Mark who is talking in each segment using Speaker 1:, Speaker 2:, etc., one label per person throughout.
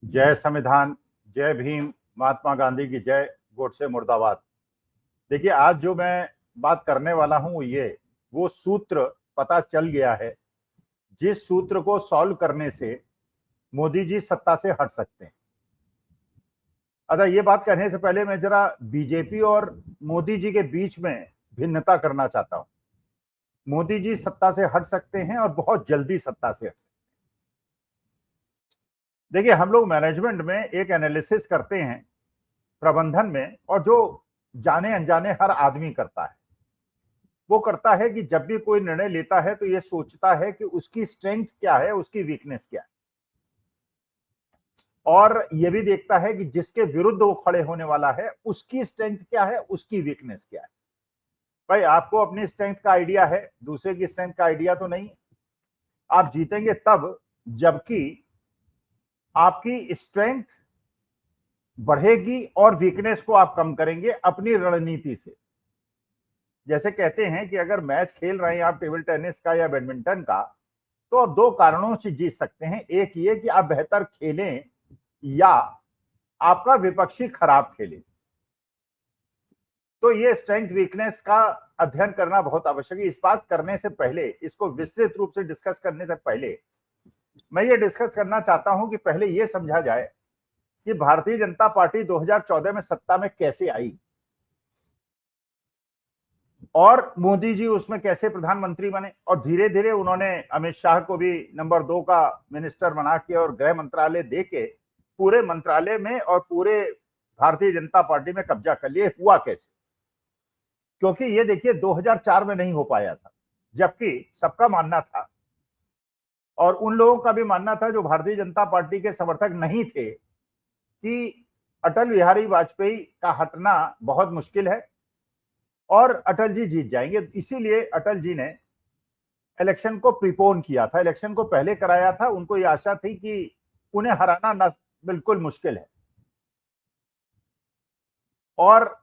Speaker 1: जय संविधान, जय भीम, महात्मा गांधी की जय, गोडसे मुर्दाबाद। देखिए, आज जो मैं बात करने वाला हूं वो सूत्र पता चल गया है जिस सूत्र को सॉल्व करने से मोदी जी सत्ता से हट सकते हैं। अच्छा, ये बात करने से पहले मैं जरा बीजेपी और मोदी जी के बीच में भिन्नता करना चाहता हूं। मोदी जी सत्ता से हट सकते हैं और बहुत जल्दी सत्ता से हट सकते हैं। देखिए, हम लोग मैनेजमेंट में एक एनालिसिस करते हैं, प्रबंधन में, और जो जाने अनजाने हर आदमी करता है वो करता है कि जब भी कोई निर्णय लेता है तो ये सोचता है कि उसकी स्ट्रेंथ क्या है, उसकी वीकनेस क्या है, और ये भी देखता है कि जिसके विरुद्ध वो खड़े होने वाला है उसकी स्ट्रेंथ क्या है, उसकी वीकनेस क्या है। भाई, आपको अपनी स्ट्रेंथ का आइडिया है, दूसरे की स्ट्रेंथ का आइडिया तो नहीं। आप जीतेंगे तब जबकि आपकी स्ट्रेंथ बढ़ेगी और वीकनेस को आप कम करेंगे अपनी रणनीति से। जैसे कहते हैं कि अगर मैच खेल रहे हैं आप टेबल टेनिस का या बैडमिंटन का, तो आप दो कारणों से जीत सकते हैं। एक ये कि आप बेहतर खेलें या आपका विपक्षी खराब खेले। तो ये स्ट्रेंथ वीकनेस का अध्ययन करना बहुत आवश्यक है। इस बात करने से पहले, इसको विस्तृत रूप से डिस्कस करने से पहले, मैं ये डिस्कस करना चाहता हूं कि पहले ये समझा जाए कि भारतीय जनता पार्टी 2014 में सत्ता में कैसे आई और मोदी जी उसमें कैसे प्रधानमंत्री बने, और धीरे धीरे उन्होंने अमित शाह को भी नंबर 2 का मिनिस्टर बना के और गृह मंत्रालय दे के पूरे मंत्रालय में और पूरे भारतीय जनता पार्टी में कब्जा कर लिए। हुआ कैसे? क्योंकि ये देखिए 2004 में नहीं हो पाया था, जबकि सबका मानना था और उन लोगों का भी मानना था जो भारतीय जनता पार्टी के समर्थक नहीं थे कि अटल बिहारी वाजपेयी का हटना बहुत मुश्किल है और अटल जी जीत जाएंगे। इसीलिए अटल जी ने इलेक्शन को प्रीपोन किया था, इलेक्शन को पहले कराया था। उनको ये आशा थी कि उन्हें हराना न बिल्कुल मुश्किल है। और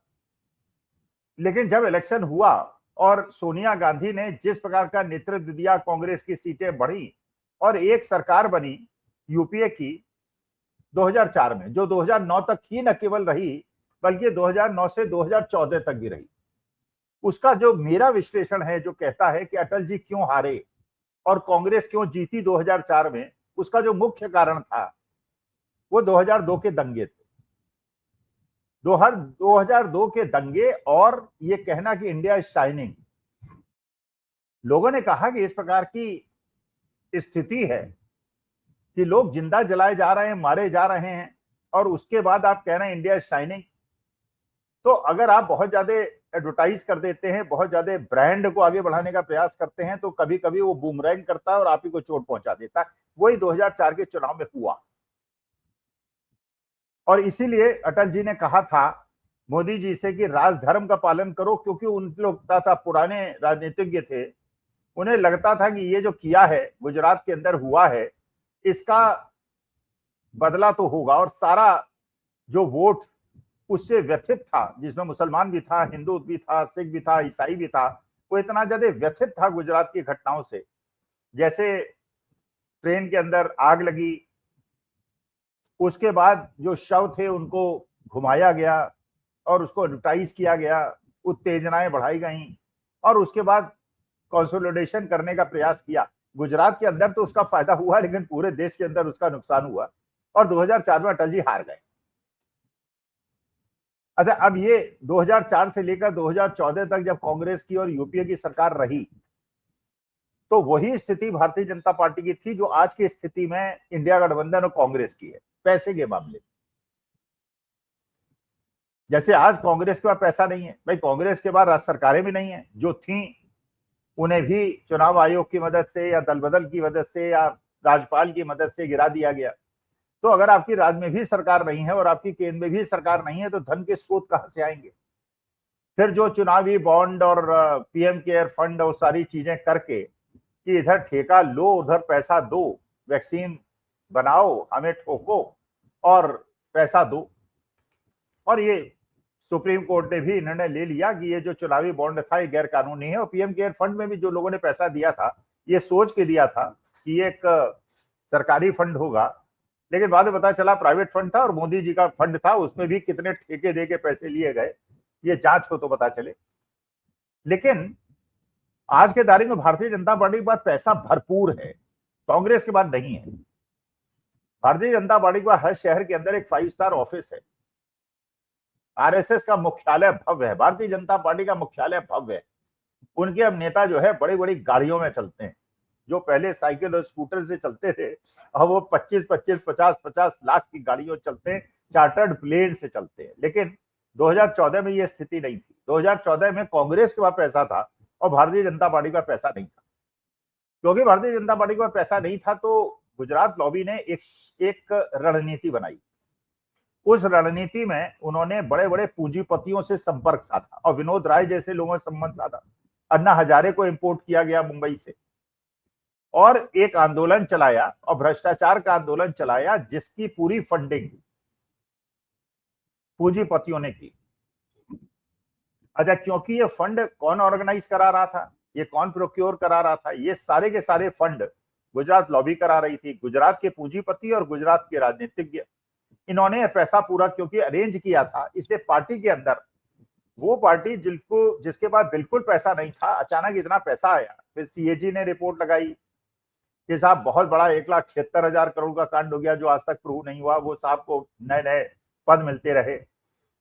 Speaker 1: लेकिन जब इलेक्शन हुआ और सोनिया गांधी ने जिस प्रकार का नेतृत्व दिया, कांग्रेस की सीटें बढ़ी और एक सरकार बनी यूपीए की 2004 में, जो 2009 तक ही न केवल रही बल्कि 2009 से 2014 तक भी रही। उसका जो मेरा विश्लेषण है, जो कहता है कि अटल जी क्यों हारे और कांग्रेस क्यों जीती 2004 में, उसका जो मुख्य कारण था वो 2002 के दंगे थे। 2002 के दंगे और ये कहना कि इंडिया इज शाइनिंग। लोगों ने कहा कि इस प्रकार की स्थिति है कि लोग जिंदा जलाए जा रहे हैं, मारे जा रहे हैं, और उसके बाद आप कह रहे हैं इंडिया इज शाइनिंग। तो अगर आप बहुत ज्यादा एडवर्टाइज कर देते हैं, बहुत ज्यादा ब्रांड को आगे बढ़ाने का प्रयास करते हैं, तो कभी कभी वो बूमरैंग करता है और आप ही को चोट पहुंचा देता है। वही 2004 के चुनाव में हुआ। और इसीलिए अटल जी ने कहा था मोदी जी से कि राजधर्म का पालन करो, क्योंकि उन लोग था पुराने राजनीतिज्ञ थे, उन्हें लगता था कि ये जो किया है, गुजरात के अंदर हुआ है, इसका बदला तो होगा। और सारा जो वोट उससे व्यथित था, जिसमें मुसलमान भी था, हिंदू भी था, सिख भी था, ईसाई भी था, वो इतना ज्यादा व्यथित था गुजरात की घटनाओं से। जैसे ट्रेन के अंदर आग लगी, उसके बाद जो शव थे उनको घुमाया गया और उसको एडवर्टाइज किया गया, उत्तेजनाएं बढ़ाई गई और उसके बाद कंसोलिडेशन करने का प्रयास किया। गुजरात के अंदर तो उसका फायदा हुआ, लेकिन पूरे देश के अंदर उसका नुकसान हुआ और 2004 में अटल जी हार गए। अच्छा, अब ये 2004 से लेकर 2014 तक जब कांग्रेस की और यूपीए की सरकार रही, तो वही स्थिति भारतीय जनता पार्टी की थी जो आज की स्थिति में इंडिया गठबंधन और कांग्रेस की है, पैसे के मामले। जैसे आज कांग्रेस के पास पैसा नहीं है, भाई कांग्रेस के पास राज्य सरकारें भी नहीं है, जो थी उन्हें भी चुनाव आयोग की मदद से या दल बदल की मदद से या राज्यपाल की मदद से गिरा दिया गया। तो अगर आपकी राज्य में भी सरकार नहीं है और आपकी केंद्र में भी सरकार नहीं है, तो धन के स्रोत कहां से आएंगे? फिर जो चुनावी बॉन्ड और पीएम केयर फंड और सारी चीजें करके कि इधर ठेका लो उधर पैसा दो, वैक्सीन बनाओ हमें ठोको और पैसा दो। और ये सुप्रीम कोर्ट ने भी निर्णय ले लिया कि ये जो चुनावी बॉन्ड था ये गैर कानूनी है। और पीएम केयर फंड में भी जो लोगों ने पैसा दिया था, ये सोच के दिया था कि ये एक सरकारी फंड होगा लेकिन बाद में पता चला प्राइवेट फंड था और मोदी जी का फंड था, उसमें भी कितने ठेके दे के पैसे लिए गए ये जांच हो तो पता चले। लेकिन आज के तारीख में भारतीय जनता पार्टी के पास पैसा भरपूर है, कांग्रेस के पास नहीं है। भारतीय जनता पार्टी के पास हर शहर के अंदर एक 5 स्टार ऑफिस है, आरएसएस का मुख्यालय भव्य है, भारतीय जनता पार्टी का मुख्यालय भव्य है। उनके अब नेता जो है बड़ी बड़ी गाड़ियों में चलते हैं, जो पहले साइकिल और स्कूटर से चलते थे अब वो 25-25, 50-50 लाख की गाड़ियों चलते हैं, चार्टर्ड प्लेन से चलते हैं। लेकिन 2014 में ये स्थिति नहीं थी। 2014 में कांग्रेस के पास पैसा था और भारतीय जनता पार्टी का पैसा नहीं था। क्योंकि भारतीय जनता पार्टी के पास पैसा नहीं था तो गुजरात लॉबी ने एक रणनीति बनाई। उस रणनीति में उन्होंने बड़े बड़े पूंजीपतियों से संपर्क साधा और विनोद राय जैसे लोगों से संबंध साधा। अन्ना हजारे को इंपोर्ट किया गया मुंबई से और एक आंदोलन चलाया और भ्रष्टाचार का आंदोलन चलाया, जिसकी पूरी फंडिंग पूंजीपतियों ने की। अच्छा, क्योंकि ये फंड कौन ऑर्गेनाइज करा रहा था, ये कौन प्रोक्योर करा रहा था, ये सारे के सारे फंड गुजरात लॉबी करा रही थी। गुजरात के पूंजीपति और गुजरात के राजनीतिज्ञ, इन्होंने पैसा पूरा क्योंकि अरेंज किया था, इसलिए पार्टी के अंदर वो पार्टी जिसके पास बिल्कुल पैसा नहीं था, अचानक इतना पैसा आया। फिर सीएजी ने रिपोर्ट लगाई कि साहब बहुत बड़ा 1,76,000 करोड़ का कांड हो गया जो आज तक प्रूव नहीं हुआ। वो साहब को नए नए पद मिलते रहे।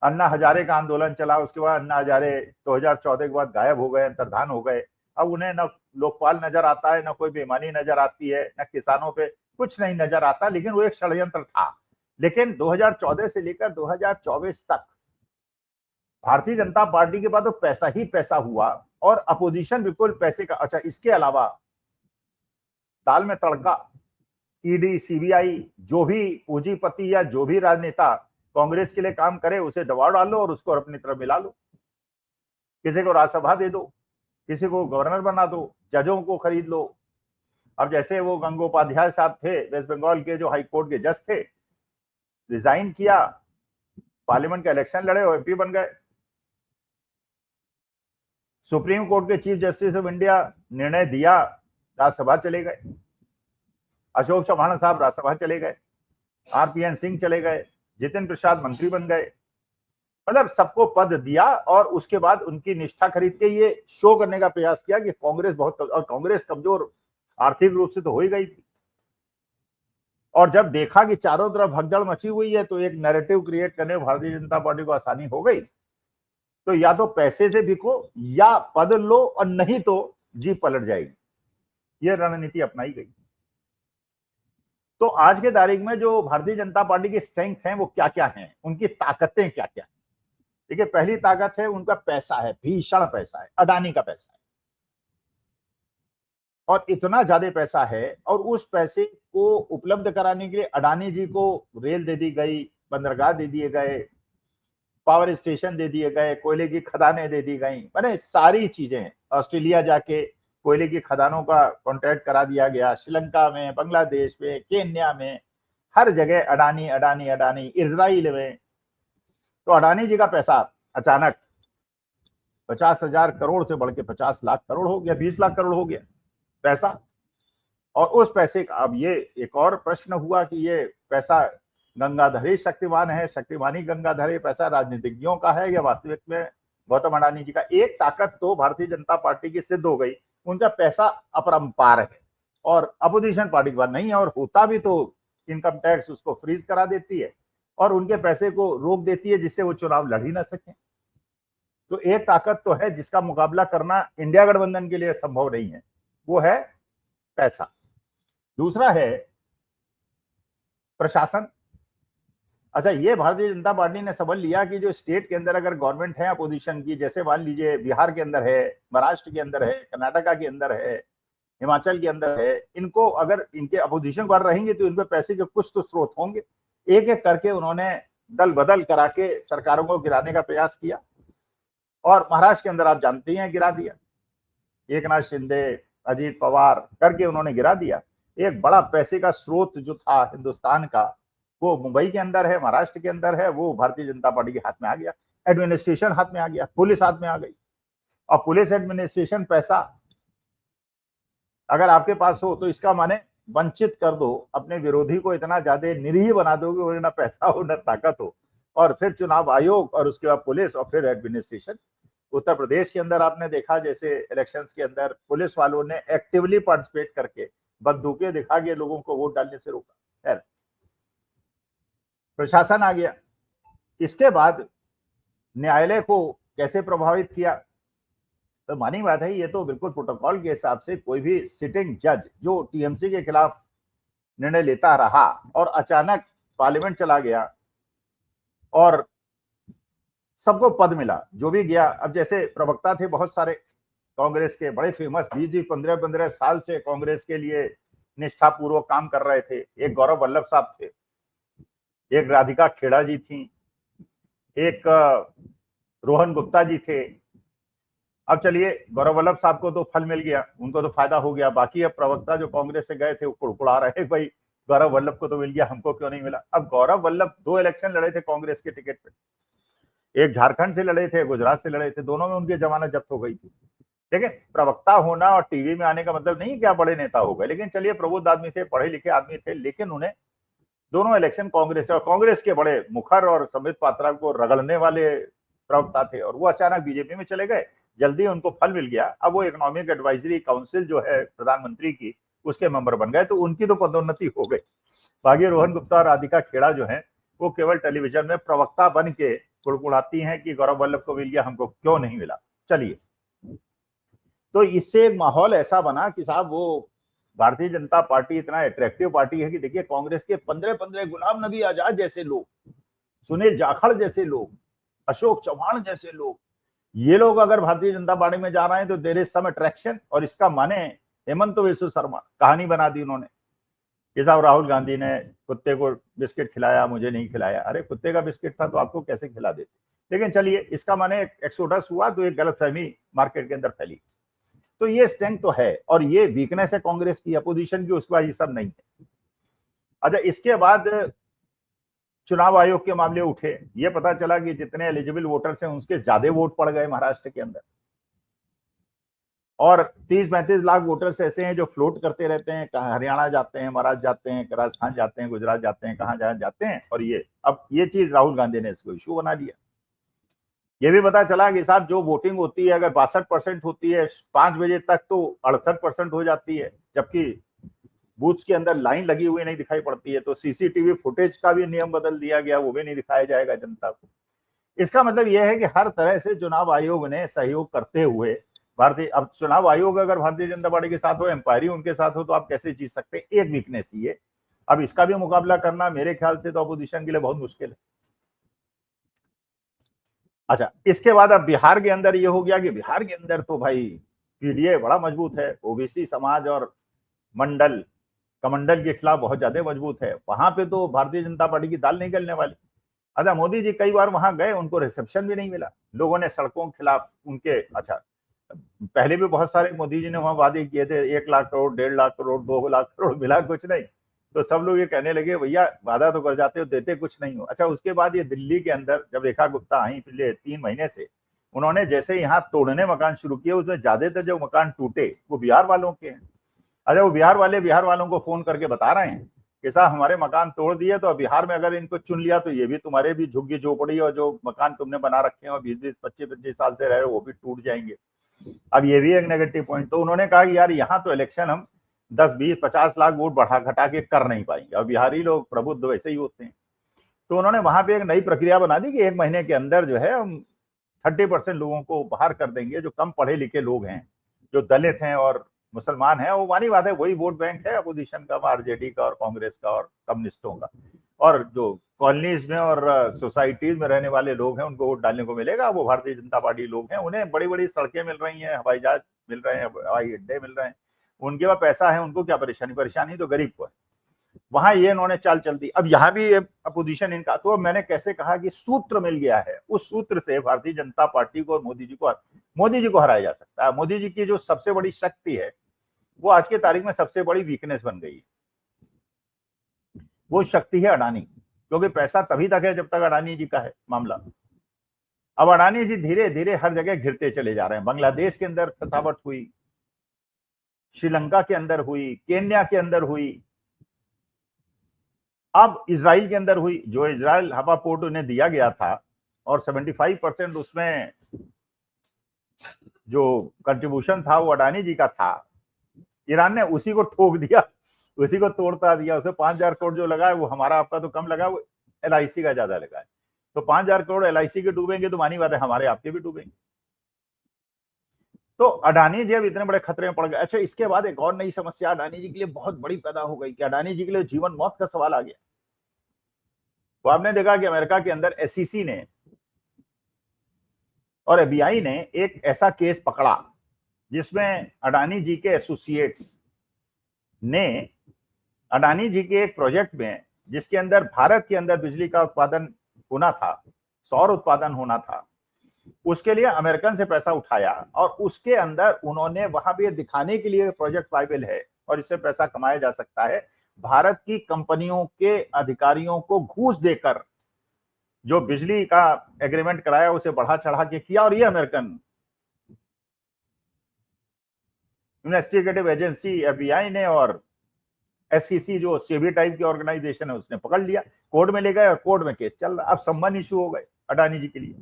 Speaker 1: अन्ना हजारे का आंदोलन चला, उसके बाद अन्ना हजारे 2014 के बाद गायब हो गए, अंतर्धान हो गए। अब उन्हें न लोकपाल नजर आता है, न कोई बेईमानी नजर आती है, न किसानों पे कुछ नहीं नजर आता, लेकिन वो एक षड्यंत्र था। लेकिन 2014 से लेकर 2024 तक भारतीय जनता पार्टी के पास तो पैसा ही पैसा हुआ और अपोजिशन बिल्कुल पैसे का। अच्छा, इसके अलावा दाल में तड़का, ईडी, सीबीआई, जो भी पूंजीपति या जो भी राजनेता कांग्रेस के लिए काम करे उसे दबाव डालो और उसको अपनी तरफ मिला लो। किसी को राज्यसभा दे दो, किसी को गवर्नर बना दो, जजों को खरीद लो। अब जैसे वो गंगोपाध्याय साहब थे, वेस्ट बंगाल के जो हाईकोर्ट के जज थे, रिजाइन किया, पार्लियामेंट का इलेक्शन लड़े और एमपी बन गए। सुप्रीम कोर्ट के चीफ जस्टिस ऑफ इंडिया निर्णय दिया, राज्यसभा चले गए। अशोक चौहान साहब राज्यसभा चले गए, आरपीएन सिंह चले गए, जितिन प्रसाद मंत्री बन गए। मतलब सबको पद दिया और उसके बाद उनकी निष्ठा खरीद के ये शो करने का प्रयास किया कि कांग्रेस बहुत, और कांग्रेस कमजोर आर्थिक रूप से तो हो ही गई थी। और जब देखा कि चारों तरफ भगदड़ मची हुई है तो एक नैरेटिव क्रिएट करने में भारतीय जनता पार्टी को आसानी हो गई। तो या तो पैसे से बिको या पद लो और नहीं तो जीप पलट जाएगी। यह रणनीति अपनाई गई। तो आज के तारीख में जो भारतीय जनता पार्टी की स्ट्रेंथ है वो क्या क्या है, उनकी ताकतें क्या क्या है। देखिए, पहली ताकत है उनका पैसा है, भीषण पैसा है, अडानी का पैसा है। और इतना ज्यादा पैसा है और उस पैसे को उपलब्ध कराने के लिए अडानी जी को रेल दे दी गई, बंदरगाह दे दिए गए, पावर स्टेशन दे दिए गए, कोयले की खदानें दे दी गई, मैंने सारी चीजें। ऑस्ट्रेलिया जाके कोयले की खदानों का कॉन्ट्रैक्ट करा दिया गया, श्रीलंका में, बांग्लादेश में, केन्या में, हर जगह अडानी अडानी अडानी, इजराइल में। तो अडानी जी का पैसा अचानक 50,000 करोड़ से बढ़ के 50 लाख करोड़ हो गया, 20 लाख करोड़ हो गया पैसा। और उस पैसे का अब ये एक और प्रश्न हुआ कि ये पैसा गंगाधर ही शक्तिमान है, शक्तिमानी गंगाधर, ये पैसा राजनीतिज्ञों का है या वास्तविक में गौतम अडानी जी का। एक ताकत तो भारतीय जनता पार्टी की सिद्ध हो गई, उनका पैसा अपरंपार है और अपोजिशन पार्टी के पास नहीं है। और होता भी तो इनकम टैक्स उसको फ्रीज करा देती है और उनके पैसे को रोक देती है, जिससे वो चुनाव लड़ ही ना सके। तो एक ताकत तो है जिसका मुकाबला करना इंडिया गठबंधन के लिए संभव नहीं है, वो है पैसा। दूसरा है प्रशासन। अच्छा, ये भारतीय जनता पार्टी ने समझ लिया कि जो स्टेट के अंदर अगर गवर्नमेंट है अपोजिशन की, जैसे मान लीजिए बिहार के अंदर है, महाराष्ट्र के अंदर है, कर्नाटका के अंदर है, हिमाचल के अंदर है, इनको अगर इनके अपोजिशन पर रहेंगे तो इनके पैसे के कुछ तो स्रोत होंगे। एक एक करके उन्होंने दल बदल करा के सरकारों को गिराने का प्रयास किया और महाराष्ट्र के अंदर आप जानते हैं गिरा दिया, एकनाथ शिंदे, अजीत पवार करके उन्होंने गिरा दिया। एक बड़ा पैसे का स्रोत जो था हिंदुस्तान का, वो मुंबई के अंदर है, महाराष्ट्र के अंदर है, वो भारतीय जनता पार्टी के हाथ में आ गया। एडमिनिस्ट्रेशन हाथ में आ गया, पुलिस हाथ में आ गई। और पुलिस, एडमिनिस्ट्रेशन, पैसा अगर आपके पास हो तो इसका माने वंचित कर दो, अपने विरोधी को इतना ज्यादा निरीह बना दो कि उन्हें ना पैसा हो ना ताकत हो, और फिर चुनाव आयोग और उसके बाद पुलिस और फिर एडमिनिस्ट्रेशन। उत्तर प्रदेश के अंदर आपने देखा जैसे इलेक्शंस के अंदर पुलिस वालों ने एक्टिवली पार्टिसिपेट करके बंदूकें दिखा के लोगों को वोट डालने से रोका। खैर, प्रशासन आ गया। इसके बाद न्यायालय को कैसे प्रभावित किया? तो मानी बात है, ये तो बिल्कुल प्रोटोकॉल के हिसाब से कोई भी सिटिंग जज जो टीएमसी के खिलाफ निर्णय लेता रहा और अचानक पार्लियामेंट चला गया और सबको पद मिला, जो भी गया। अब जैसे प्रवक्ता थे बहुत सारे कांग्रेस के बड़े फेमस, 20-15 साल से कांग्रेस के लिए निष्ठापूर्वक काम कर रहे थे। एक गौरव वल्लभ साहब थे, एक राधिका खेड़ा जी थी, एक रोहन गुप्ता जी थे। अब चलिए, गौरव वल्लभ साहब को तो फल मिल गया, उनको तो फायदा हो गया। बाकी अब प्रवक्ता जो कांग्रेस से गए थे वो कुड़कुड़ा रहे, भाई गौरव वल्लभ को तो मिल गया, हमको क्यों नहीं मिला। अब गौरव वल्लभ 2 इलेक्शन लड़े थे कांग्रेस के टिकट पे, एक झारखंड से लड़े थे, गुजरात से लड़े थे, दोनों में उनकी जमानत जब्त हो गई थी। लेकिन प्रवक्ता होना और टीवी में आने का मतलब नहीं क्या बड़े नेता हो गए। लेकिन चलिए, प्रबुद्ध आदमी थे, पढ़े लिखे आदमी थे, लेकिन उन्हें दोनों इलेक्शन कांग्रेस और कांग्रेस के बड़े मुखर और संबित पात्रा को रगड़ने वाले प्रवक्ता थे, और वो अचानक बीजेपी में चले गए। जल्दी उनको फल मिल गया। अब वो इकोनॉमिक एडवाइजरी काउंसिल जो है प्रधानमंत्री की, उसके मेंबर बन गए, तो उनकी तो पदोन्नति हो गई। बाकी रोहन गुप्ता और राधिका खेड़ा जो है वो केवल टेलीविजन में प्रवक्ता बन के कुड़कुड़ाती हैं कि गौरव वल्लभ को मिल गया, हमको क्यों नहीं मिला। चलिए, तो इससे एक माहौल ऐसा बना कि साहब वो भारतीय जनता पार्टी इतना अट्रैक्टिव पार्टी है कि देखिए, कांग्रेस के 15 गुलाम नबी आजाद जैसे लोग, सुनील जाखड़ जैसे लोग, अशोक चौहान जैसे लोग, ये लोग अगर भारतीय जनता पार्टी में जा रहे हैं तो देयर इज सम अट्रैक्शन। और इसका माने हेमंत विश्व शर्मा कहानी बना दी उन्होंने कि साहब राहुल गांधी ने कुत्ते को बिस्किट खिलाया, मुझे नहीं खिलाया। अरे कुत्ते का बिस्किट था तो आपको कैसे खिला देते। लेकिन चलिए, इसका माने एक्सोडस हुआ, तो एक गलतफहमी मार्केट के अंदर फैली। तो ये स्ट्रेंथ तो है और ये वीकनेस है कांग्रेस की, अपोजिशन की, उसके बाद ये सब नहीं है। अच्छा, इसके बाद चुनाव आयोग के मामले उठे। ये पता चला कि जितने एलिजिबल वोटर्स हैं उसके ज्यादा वोट पड़ गए महाराष्ट्र के अंदर, और 30-35 लाख वोटर्स ऐसे हैं जो फ्लोट करते रहते हैं, कहाँ हरियाणा जाते हैं, महाराष्ट्र जाते हैं, राजस्थान जाते हैं, गुजरात जाते हैं, कहाँ जहाँ जाते हैं। और ये अब ये चीज राहुल गांधी ने इसको इशू बना लिया। ये भी पता चला कि साहब जो वोटिंग होती है अगर 62% होती है 5 बजे तक, तो 68% हो जाती है, जबकि बूथ के अंदर लाइन लगी हुई नहीं दिखाई पड़ती है। तो सीसीटीवी फुटेज का भी नियम बदल दिया गया, वो भी नहीं दिखाया जाएगा जनता को। इसका मतलब यह है कि हर तरह से चुनाव आयोग ने सहयोग करते हुए भारतीय, अब चुनाव आयोग अगर भारतीय जनता पार्टी के साथ हो, एम्पायरी उनके साथ हो, तो आप कैसे जीत सकते हैं। एक वीकनेस ही है। अब इसका भी मुकाबला करना मेरे ख्याल से तो अपोजिशन के लिए बहुत मुश्किल है। अच्छा, इसके बाद अब बिहार के अंदर ये हो गया कि बिहार के अंदर तो भाई पीडीए बड़ा मजबूत है, ओबीसी समाज और मंडल कमंडल के खिलाफ बहुत ज्यादा मजबूत है। वहां पे तो भारतीय जनता पार्टी की दाल नहीं गलने वाली। अच्छा, मोदी जी कई बार वहां गए, उनको रिसेप्शन भी नहीं मिला। लोगों ने सड़कों के खिलाफ उनके, अच्छा पहले भी बहुत सारे मोदी जी ने वहां वादे किए थे, 1 लाख करोड़, 1.5 लाख करोड़, 2 लाख करोड़, मिला कुछ नहीं। तो सब लोग ये कहने लगे भैया वादा तो कर जाते हो, देते कुछ नहीं हो। अच्छा, उसके बाद ये दिल्ली के अंदर जब रेखा गुप्ता आई पिछले 3 महीने से, उन्होंने जैसे यहाँ तोड़ने मकान शुरू किए, उसमें ज्यादातर जो मकान टूटे वो बिहार वालों के हैं। अच्छा, वो बिहार वालों को फोन करके बता रहे हैं कि साहब हमारे मकान तोड़ दिए, तो बिहार में अगर इनको चुन लिया तो ये भी तुम्हारे भी झुग्गी झोपड़ी और जो मकान तुमने बना रखे हैं और 20-20, 25-25 साल से रहे हो वो भी टूट जाएंगे। अब ये भी एक नेगेटिव पॉइंट। तो उन्होंने कहा कि यार यहाँ तो इलेक्शन हम 10-20-50 लाख वोट बढ़ा घटा के कर नहीं पाएंगे, और बिहारी लोग प्रबुद्ध वैसे ही होते हैं। तो उन्होंने वहां पे एक नई प्रक्रिया बना दी कि 1 महीने के अंदर जो है हम 30% लोगों को बाहर कर देंगे, जो कम पढ़े लिखे लोग हैं, जो दलित हैं और मुसलमान है। वो मानी बात है, वही वोट बैंक है अपोजिशन का, आरजेडी का और कांग्रेस का और कम्युनिस्टों का। और जो कॉलोनीज में और सोसाइटीज में रहने वाले लोग हैं उनको वोट डालने को मिलेगा, वो भारतीय जनता पार्टी लोग हैं। उन्हें बड़ी बड़ी सड़कें मिल रही हैं, हवाई जहाज मिल रहे हैं, हवाई अड्डे मिल रहे हैं, उनके पास पैसा है, उनको क्या परेशानी। परेशानी तो गरीब को है। वहां ये इन्होंने चाल चल दी। अब यहाँ भी अपोजिशन इनका, तो मैंने कैसे कहा कि सूत्र मिल गया है, उस सूत्र से भारतीय जनता पार्टी को और मोदी जी को हराया जा सकता है। मोदी जी की जो सबसे बड़ी शक्ति है वो आज की तारीख में सबसे बड़ी वीकनेस बन गई है। वो शक्ति है अडानी, क्योंकि पैसा तभी तक है जब तक अडानी जी का है मामला। अब अडानी जी धीरे धीरे हर जगह घिरते चले जा रहे हैं। बांग्लादेश के अंदर फसावट हुई, श्रीलंका के अंदर हुई, केन्या के अंदर हुई, अब इजराइल के अंदर हुई। जो इजराइल हवा पोर्ट उन्हें दिया गया था और 75% उसमें जो कंट्रीब्यूशन था वो अडानी जी का था, ईरान ने उसी को ठोक दिया, उसी को तोड़ता दिया। उसे 5,000 करोड़ जो लगा है वो हमारा आपका तो कम लगा, वो LIC का ज्यादा लगा है। तो 5,000 करोड़ LIC के डूबेंगे तो मानी बात है हमारे आपके भी डूबेंगे। तो अडानी जी अब इतने बड़े खतरे में पड़ गए। अच्छा, इसके बाद एक और नई समस्या अडानी जी के लिए बहुत बड़ी पैदा हो गई कि अडानी जी के लिए जीवन मौत का सवाल आ गया। तो आपने देखा कि अमेरिका के अंदर SEC ने और FBI ने एक ऐसा केस पकड़ा जिसमें अडानी जी के एसोसिएट्स ने अडानी जी के एक प्रोजेक्ट में, जिसके अंदर भारत के अंदर बिजली का उत्पादन होना था, सौर उत्पादन होना था, उसके लिए अमेरिकन से पैसा उठाया और उसके अंदर उन्होंने वहां भी दिखाने के लिए प्रोजेक्ट वाइबल है और इससे पैसा कमाया जा सकता है, भारत की कंपनियों के अधिकारियों को घूस देकर जो बिजली का एग्रीमेंट कराया उसे बढ़ा चढ़ा के किया। और ये अमेरिकन इन्वेस्टिगेटिव एजेंसी FBI ने और SEC जो सेबी टाइप की ऑर्गेनाइजेशन है उसने पकड़ लिया, कोर्ट में ले गए और कोर्ट में केस चल रहा। अब सम्मन इशू हो गए अडानी जी के लिए।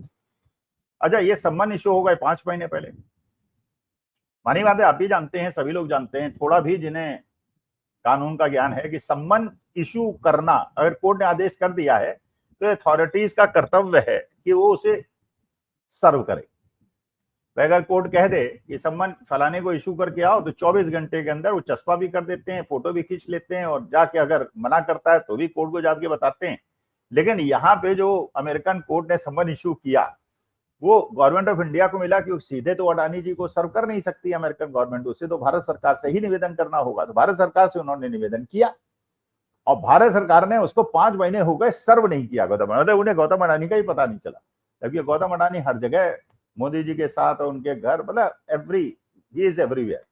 Speaker 1: अच्छा, ये सम्मन इशू हो गए 5 महीने पहले। मानी बात है, आप भी जानते हैं, सभी लोग जानते हैं, थोड़ा भी जिन्हें कानून का ज्ञान है, कि सम्मन इशू करना अगर कोर्ट ने आदेश कर दिया है तो अथॉरिटीज का कर्तव्य है कि वो उसे सर्व करे। तो अगर कोर्ट कह दे कि सम्मन फलाने को इशू करके आओ तो 24 घंटे के अंदर वो चस्पा भी कर देते हैं, फोटो भी खींच लेते हैं और जाके अगर मना करता है तो भी कोर्ट को जाके बताते हैं। लेकिन यहाँ पे जो अमेरिकन कोर्ट ने सम्मन इशू किया वो गवर्नमेंट ऑफ इंडिया को मिला कि सीधे तो अडानी जी को सर्व कर नहीं सकती अमेरिकन गवर्नमेंट, उससे तो भारत सरकार से ही निवेदन करना होगा। तो भारत सरकार से उन्होंने निवेदन किया और भारत सरकार ने उसको 5 महीने हो गए सर्व नहीं किया गौतम अडानी। उन्हें गौतम अडानी का ही पता नहीं चला, जबकि गौतम अडानी हर जगह मोदी जी के साथ और उनके घर, मतलब ही इज एवरीवेयर।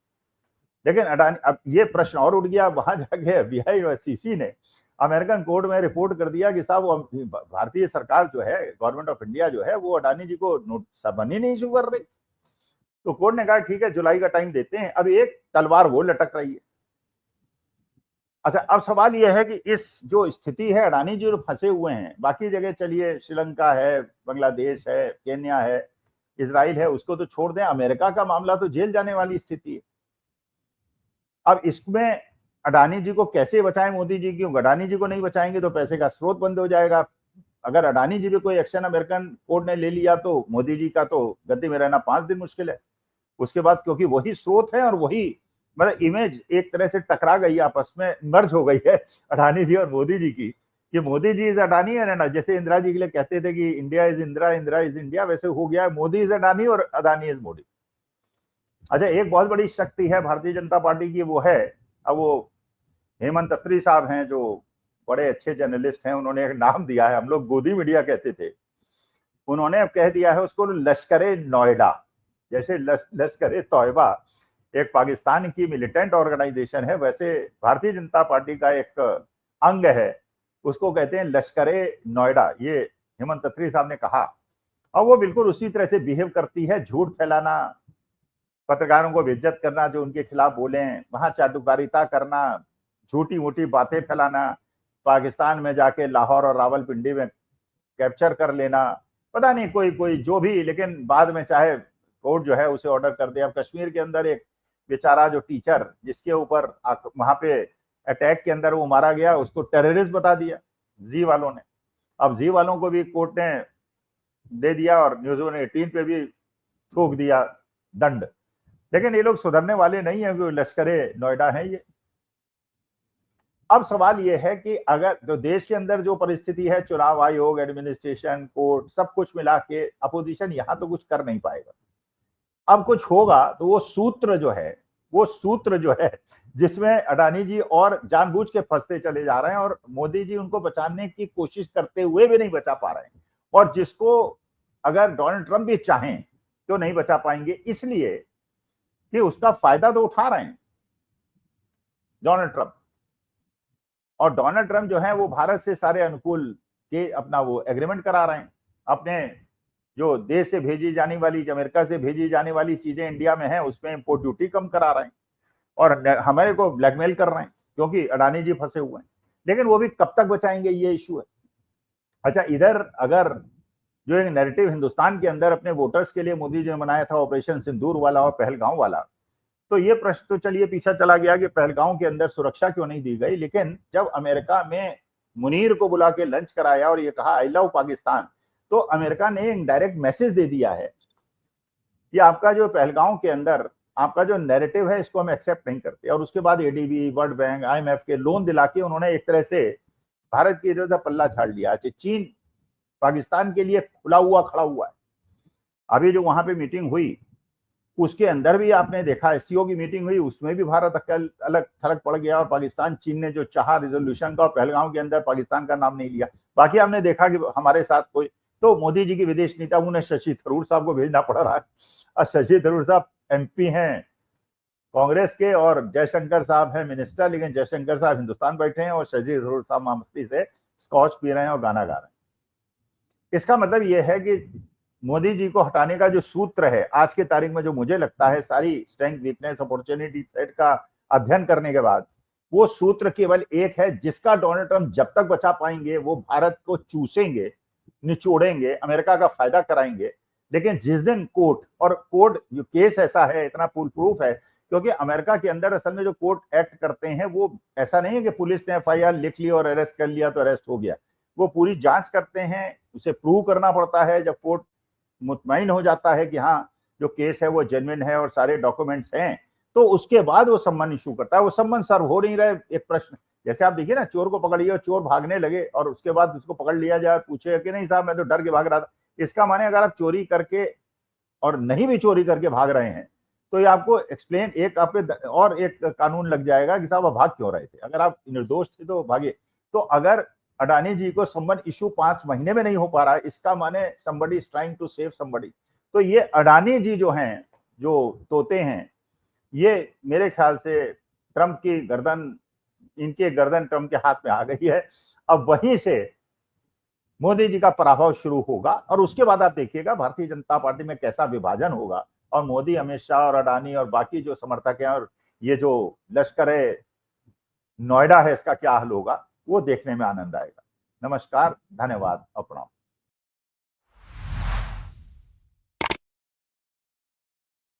Speaker 1: लेकिन अडानी, अब ये प्रश्न और उठ गया, वहां जाके FBI और SEC ने अमेरिकन कोर्ट में रिपोर्ट कर दिया कि साहब भारतीय सरकार जो है, गवर्नमेंट ऑफ इंडिया जो है, वो अडानी जी को सम्मन ही नहीं इशू कर रही। तो कोर्ट ने कहा ठीक है, जुलाई का टाइम देते हैं। अब एक तलवार वो लटक रही है। अच्छा, अब सवाल यह है कि इस जो स्थिति है, अडानी जी जो फंसे हुए हैं, बाकी जगह चलिए, श्रीलंका है, बांग्लादेश है, केन्या है, इजराइल है, उसको तो छोड़ दें, अमेरिका का मामला तो जेल जाने वाली स्थिति है। अब इसमें अडानी जी को कैसे बचाएं मोदी जी, क्योंकि अडानी जी को नहीं बचाएंगे तो पैसे का स्रोत बंद हो जाएगा। अगर अडानी जी पे कोई एक्शन अमेरिकन कोर्ट ने ले लिया तो मोदी जी का तो गद्दी में रहना 5 दिन मुश्किल है। उसके बाद क्योंकि वही स्रोत है और वही, मतलब इमेज एक तरह से टकरा गई, आपस में मर्ज हो गई है अडानी जी और मोदी जी की, कि मोदी जी इज अडानी है ना, जैसे इंदिरा जी के लिए कहते थे कि India is Indira, Indira is India, वैसे हो गया मोदी इज अडानी और अडानी इज मोदी। अच्छा, एक बहुत बड़ी शक्ति है भारतीय जनता पार्टी की, वो है, अब वो हेमंत अत्री साहब हैं जो बड़े अच्छे जर्नलिस्ट हैं, उन्होंने एक नाम दिया है, हम लोग गोदी मीडिया कहते थे, उन्होंने अब कह दिया है उसको लश्कर नोएडा। जैसे लश्कर तौयबा एक पाकिस्तान की मिलिटेंट ऑर्गेनाइजेशन है, वैसे भारतीय जनता पार्टी का एक अंग है, उसको कहते हैं लश्कर नोएडा। ये हेमंत अत्री साहब ने कहा और वो बिल्कुल उसी तरह से बिहेव करती है, झूठ फैलाना, पत्रकारों को बेइज्जत करना, जो उनके खिलाफ बोले, वहां चाटुकारिता करना, झूठी मोटी बातें फैलाना, पाकिस्तान में जाके लाहौर और रावलपिंडी में कैप्चर कर लेना, पता नहीं कोई कोई जो भी, लेकिन बाद में चाहे कोर्ट जो है उसे ऑर्डर कर दे। अब कश्मीर के अंदर एक बेचारा जो टीचर जिसके ऊपर वहां पे अटैक के अंदर वो मारा गया, उसको टेररिस्ट बता दिया जी वालों ने। अब जी वालों को भी कोर्ट ने दे दिया और न्यूज 18 पे भी ठोक दिया दंड। लेकिन ये लोग सुधरने वाले नहीं है, कि लश्कर नोएडा है ये। अब सवाल ये है कि अगर जो देश के अंदर जो परिस्थिति है, चुनाव आयोग, एडमिनिस्ट्रेशन, कोर्ट, सब कुछ मिला के अपोजिशन यहां तो कुछ कर नहीं पाएगा। अब कुछ होगा तो वो सूत्र जो है जिसमें अडानी जी और जानबूझ के फंसते चले जा रहे हैं और मोदी जी उनको बचाने की कोशिश करते हुए भी नहीं बचा पा रहे हैं, और जिसको अगर डोनाल्ड ट्रंप भी चाहें तो नहीं बचा पाएंगे, इसलिए कि उसका फायदा तो उठा रहे हैं डोनाल्ड ट्रंप। और डोनाल्ड ट्रंप जो है वो भारत से सारे अनुकूल के अपना वो एग्रीमेंट करा रहे हैं, अपने जो देश से भेजी जाने वाली, अमेरिका से भेजी जाने वाली चीजें इंडिया में है उसमें इंपोर्ट ड्यूटी कम करा रहे हैं। और हमारे को ब्लैकमेल कर रहे हैं क्योंकि अडानी जी फंसे हुए हैं। लेकिन वो भी कब तक बचाएंगे, ये इशू है। अच्छा, इधर अगर जो एक नैरेटिव हिंदुस्तान के अंदर अपने वोटर्स के लिए मोदी जी ने बनाया था, ऑपरेशन सिंदूर वाला और पहलगांव वाला, तो ये प्रश्न तो चलिए पीछे चला गया कि पहलगांव के अंदर सुरक्षा क्यों नहीं दी गई। लेकिन जब अमेरिका में मुनीर को बुला के लंच कराया और ये कहा आई लव पाकिस्तान, तो अमेरिका ने एक डायरेक्ट मैसेज दे दिया है कि आपका जो पहलगांव के अंदर आपका जो नैरेटिव है इसको हम एक्सेप्ट नहीं करते। और उसके बाद एडीबी, वर्ल्ड बैंक, आईएमएफ के लोन दिला के उन्होंने एक तरह से भारत की इधर से पल्ला झाड़ लिया। चीन पाकिस्तान के लिए खुला हुआ खड़ा हुआ है। अभी जो वहां पे मीटिंग हुई उसके अंदर भी आपने देखा, एससीओ की मीटिंग हुई, उसमें भी भारत अलग थलग पड़ गया और पाकिस्तान, चीन ने जो चाहा रिजोल्यूशन का, पहलगांव के अंदर पाकिस्तान का नाम नहीं लिया। बाकी आपने देखा कि हमारे साथ कोई, तो मोदी जी की विदेश नीति उन्हें शशि थरूर साहब को भेजना पड़ रहा है। और शशि थरूर साहब एमपी हैं कांग्रेस के और जयशंकर साहब हैं मिनिस्टर, लेकिन जयशंकर साहब हिंदुस्तान बैठे हैं और शशि थरूर साहब मस्ती से स्कॉच पी रहे हैं और गाना गा रहे हैं। इसका मतलब यह है कि मोदी जी को हटाने का जो सूत्र है आज की तारीख में, जो मुझे लगता है सारी स्ट्रेंथ, वीकनेस, अपॉर्चुनिटी, थ्रेट का अध्ययन करने के बाद, वो सूत्र केवल एक है जिसका डोनाल्ड ट्रंप जब तक बचा पाएंगे वो भारत को चूसेंगे, निचोड़ेंगे, अमेरिका का फायदा कराएंगे। लेकिन जिस दिन कोर्ट जो केस ऐसा है, इतना फुल प्रूफ है, क्योंकि अमेरिका के अंदर असल में जो कोर्ट एक्ट करते हैं वो ऐसा नहीं है कि पुलिस ने एफआईआर लिख ली और अरेस्ट कर लिया तो अरेस्ट हो गया। वो पूरी जांच करते हैं, उसे प्रूव करना पड़ता है। जब कोर्ट मुतमईन हो जाता है कि हाँ जो केस है वो जेन्युइन है और सारे डॉक्यूमेंट्स हैं, तो उसके बाद वो सम्मन इशू करता है। वो सम्मन सर्व हो नहीं रहे, एक प्रश्न, जैसे आप देखिए ना, चोर को पकड़िए और चोर भागने लगे और उसके बाद उसको पकड़ लिया जाए, पूछे कि नहीं साहब मैं तो डर के भाग रहा था। इसका माने अगर आप चोरी करके और नहीं भी चोरी करके भाग रहे हैं तो ये आपको एक्सप्लेन, एक आप पे और एक कानून लग जाएगा कि साहब आप भाग क्यों रहे थे, अगर आप निर्दोष थे तो भागे। तो अगर अडानी जी को सम्मन इशू 5 महीने में नहीं हो पा रहा है, इसका माने somebody is trying to save somebody। तो ये अडानी जी जो हैं, जो तोते हैं, ये मेरे ख्याल से ट्रंप की गर्दन, इनके गर्दन ट्रंप के हाथ में आ गई है। अब वहीं से मोदी जी का पराभव शुरू होगा और उसके बाद आप देखिएगा भारतीय जनता पार्टी में कैसा विभाजन होगा और मोदी, अमित शाह और अडानी और बाकी जो समर्थक हैं और ये जो लश्कर है नोएडा है, इसका क्या हाल होगा वो देखने में आनंद आएगा। नमस्कार, धन्यवाद और प्रणाम।